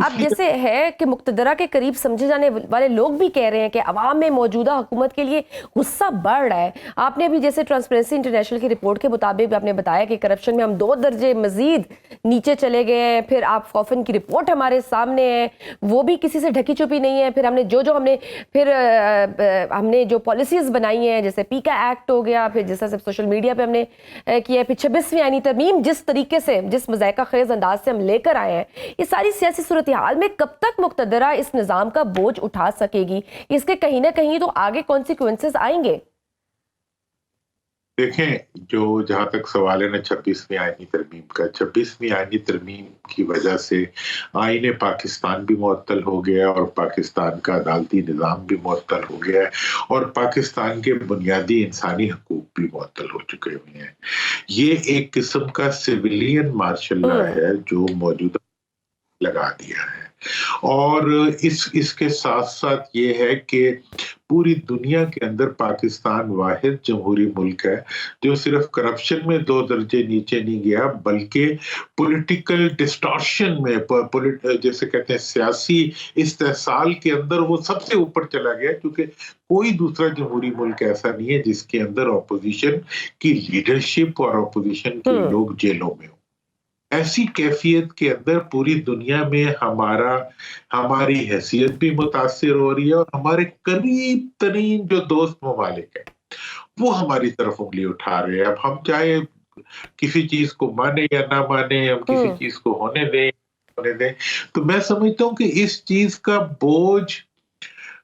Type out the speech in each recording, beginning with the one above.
اب جیسے ہے کہ مقتدرہ کے قریب سمجھے جانے والے لوگ بھی کہہ رہے ہیں کہ عوام میں موجودہ حکومت کے لیے غصہ بڑھ رہا ہے. آپ نے ابھی جیسے ٹرانسپیرنسی انٹرنیشنل کی رپورٹ کے مطابق آپ نے بتایا کہ کرپشن میں ہم 2 درجے مزید نیچے چلے گئے ہیں. پھر آپ فوفن کی رپورٹ ہمارے سامنے ہے, وہ بھی کسی سے ڈھکی چھپی نہیں ہے. پھر ہم نے جو پالیسیز بنائی ہیں, جیسے پیکا ایکٹ ہو گیا, پھر جیسا سب سوشل میڈیا پہ ہم نے کیا ہے, پھر 26ویں آئینی ترمیم جس طریقے سے, جس مذائقہ خیز انداز سے ہم لے کر آئے ہیں, یہ ساری سیاسی صورتحال میں کب تک مقتدرہ اس نظام کا بوجھ اٹھا سکے گی؟ اس کے کہیں نہ کہیں تو آگے کانسیکوینسز آئیں گے. دیکھیں, جہاں تک سوال ہے نا 26ویں آئینی ترمیم کا, 26ویں آئینی ترمیم کی وجہ سے آئین پاکستان بھی معطل ہو گیا اور پاکستان کا عدالتی نظام بھی معطل ہو گیا ہے اور پاکستان کے بنیادی انسانی حقوق بھی معطل ہو چکے ہوئے ہیں. یہ ایک قسم کا سویلین مارشل لا ہے جو موجودہ لگا دیا ہے. اور اس کے ساتھ ساتھ یہ ہے کہ پوری دنیا کے اندر پاکستان واحد جمہوری ملک ہے جو صرف کرپشن میں 2 درجے نیچے نہیں گیا, بلکہ پولیٹیکل ڈسٹارشن میں, جیسے کہتے ہیں سیاسی استحصال کے اندر وہ سب سے اوپر چلا گیا, کیونکہ کوئی دوسرا جمہوری ملک ایسا نہیں ہے جس کے اندر اپوزیشن کی لیڈرشپ اور اپوزیشن کے لوگ جیلوں میں ہوں. ایسی کیفیت کے اندر پوری دنیا میں ہماری حیثیت بھی متاثر ہو رہی ہے اور ہمارے قریب ترین جو دوست ممالک ہیں وہ ہماری طرف انگلی اٹھا رہے ہیں. اب ہم چاہے کسی چیز کو مانے یا نہ مانے, ہم کسی چیز کو ہونے دیں, تو میں سمجھتا ہوں کہ اس چیز کا بوجھ,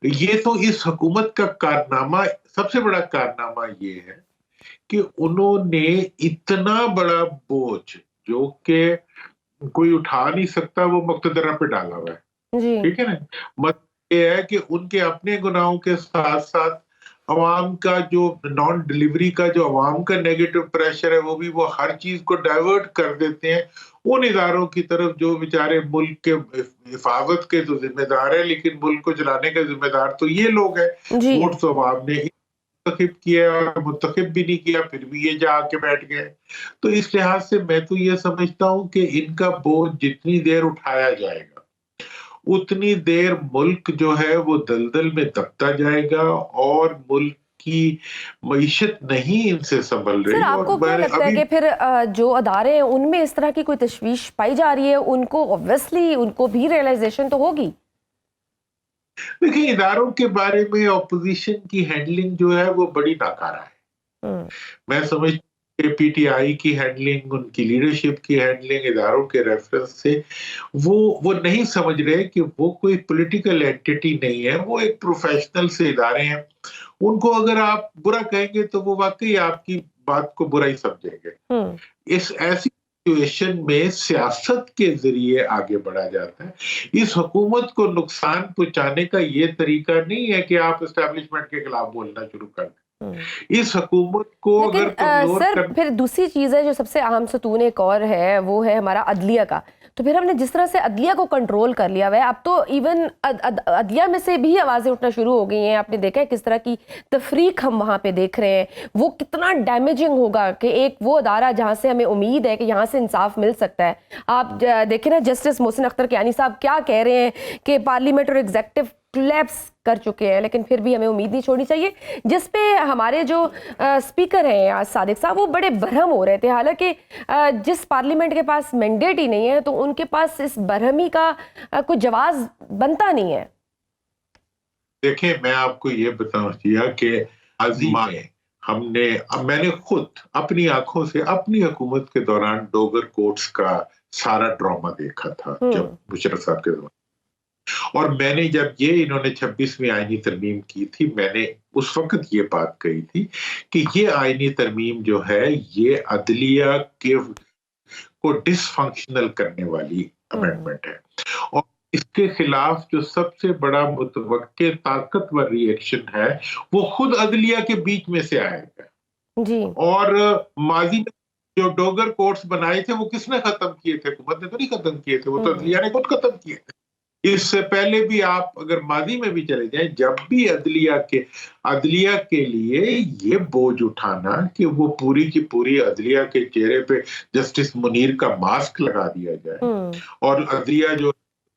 یہ تو اس حکومت کا کارنامہ, سب سے بڑا کارنامہ یہ ہے کہ انہوں نے اتنا بڑا بوجھ جو کہ کوئی اٹھا نہیں سکتا وہ مقتدرہ پہ ڈالا ہوا ہے. ٹھیک ہے نا, مطلب یہ ہے کہ ان کے اپنے گناہوں کے ساتھ ساتھ عوام کا جو نان ڈیلیوری کا جو عوام کا نیگیٹو پریشر ہے وہ ہر چیز کو ڈائیورٹ کر دیتے ہیں ان اداروں کی طرف جو بیچارے ملک کے حفاظت کے تو ذمہ دار ہیں, لیکن ملک کو چلانے کے ذمہ دار تو یہ لوگ ہیں. ووٹ تو عوام نے منتخب کیا اور منتخب بھی نہیں کیا, پھر بھی یہ جا کے بیٹھ گئے. تو اس لحاظ سے میں تو یہ سمجھتا ہوں کہ ان کا بوجھ جتنی دیر اٹھایا جائے گا اتنی دیر ملک جو ہے وہ دلدل میں دبتا جائے گا اور ملک کی معیشت نہیں ان سے سنبھل رہی. سر, آپ کو کیا لگتا ہے کہ پھر جو ادارے ہیں ان میں اس طرح کی کوئی تشویش پائی جا رہی ہے, ان کو اوبویسلی ان کو بھی ریئلائزیشن تو ہوگی؟ دیکھیں, اداروں کے بارے میں اپوزیشن کی ہینڈلنگ جو ہے وہ بڑی ناکارہ ہے. میں سمجھتا کہ پی ٹی آئی کی ہینڈلنگ, ان کی لیڈرشپ کی ہینڈلنگ اداروں کے ریفرنس سے وہ نہیں سمجھ رہے کہ وہ کوئی پولیٹیکل اینٹیٹی نہیں ہے, وہ ایک پروفیشنل سے ادارے ہیں. ان کو اگر آپ برا کہیں گے تو وہ واقعی آپ کی بات کو برا ہی سمجھیں گے. اس ایسی سچویشن میں سیاست کے ذریعے آگے بڑھا جاتا ہے. اس حکومت کو نقصان پہنچانے کا یہ طریقہ نہیں ہے کہ آپ اسٹیبلشمنٹ کے خلاف بولنا شروع کر دیں. اس حکومت کو اگر سر پھر دوسری چیز ہے جو سب سے اہم ستون ایک اور ہے, وہ ہے ہمارا عدلیہ کا. تو پھر ہم نے جس طرح سے عدلیہ کو کنٹرول کر لیا ہوا ہے, اب تو ایون عدلیہ میں سے بھی آوازیں اٹھنا شروع ہو گئی ہیں. آپ نے دیکھا ہے کس طرح کی تفریق ہم وہاں پہ دیکھ رہے ہیں. وہ کتنا ڈیمیجنگ ہوگا کہ ایک وہ ادارہ جہاں سے ہمیں امید ہے کہ یہاں سے انصاف مل سکتا ہے. آپ دیکھیں نا, جسٹس محسن اختر کیانی صاحب کیا کہہ رہے ہیں کہ پارلیمنٹ اور ایگزیکٹو کلیپس کر چکے ہیں, لیکن پھر بھی ہمیں امید نہیں چھوڑنی چاہیے. جس پہ ہمارے جو اسپیکر ہیں صادق صاحب, وہ بڑے برہم ہو رہے تھے, حالانکہ جس پارلیمنٹ کے پاس مینڈیٹ ہی نہیں ہے تو ان کے پاس اس برہمی کا کوئی جواز بنتا نہیں ہے. دیکھیں, میں آپ کو یہ بتاؤں کہ میں نے خود اپنی آنکھوں سے اپنی حکومت کے دوران ڈوگر کورٹس کا سارا ڈرامہ دیکھا تھا جب مشرف صاحب کے دوران, اور میں نے جب انہوں نے 26ویں آئینی ترمیم کی تھی, میں نے اس وقت یہ بات کہی تھی کہ یہ آئینی ترمیم جو ہے یہ عدلیہ کو ڈس فنکشنل کرنے والی امینڈمنٹ ہے, اور اس کے خلاف جو سب سے بڑا متوقع طاقتور ری ایکشن ہے وہ خود عدلیہ کے بیچ میں سے آئے گا. اور ماضی میں جو ڈوگر کورٹس بنائے تھے وہ کس نے ختم کیے تھے؟ حکومت نے تو نہیں ختم کیے تھے, وہ تو عدلیہ نے خود ختم کیے تھے. اس سے پہلے بھی آپ اگر ماضی میں بھی چلے جائیں, جب بھی عدلیہ کے لیے یہ بوجھ اٹھانا کہ وہ پوری کی پوری عدلیہ کے چہرے پہ جسٹس منیر کا ماسک لگا دیا جائے اور عدلیہ جو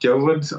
54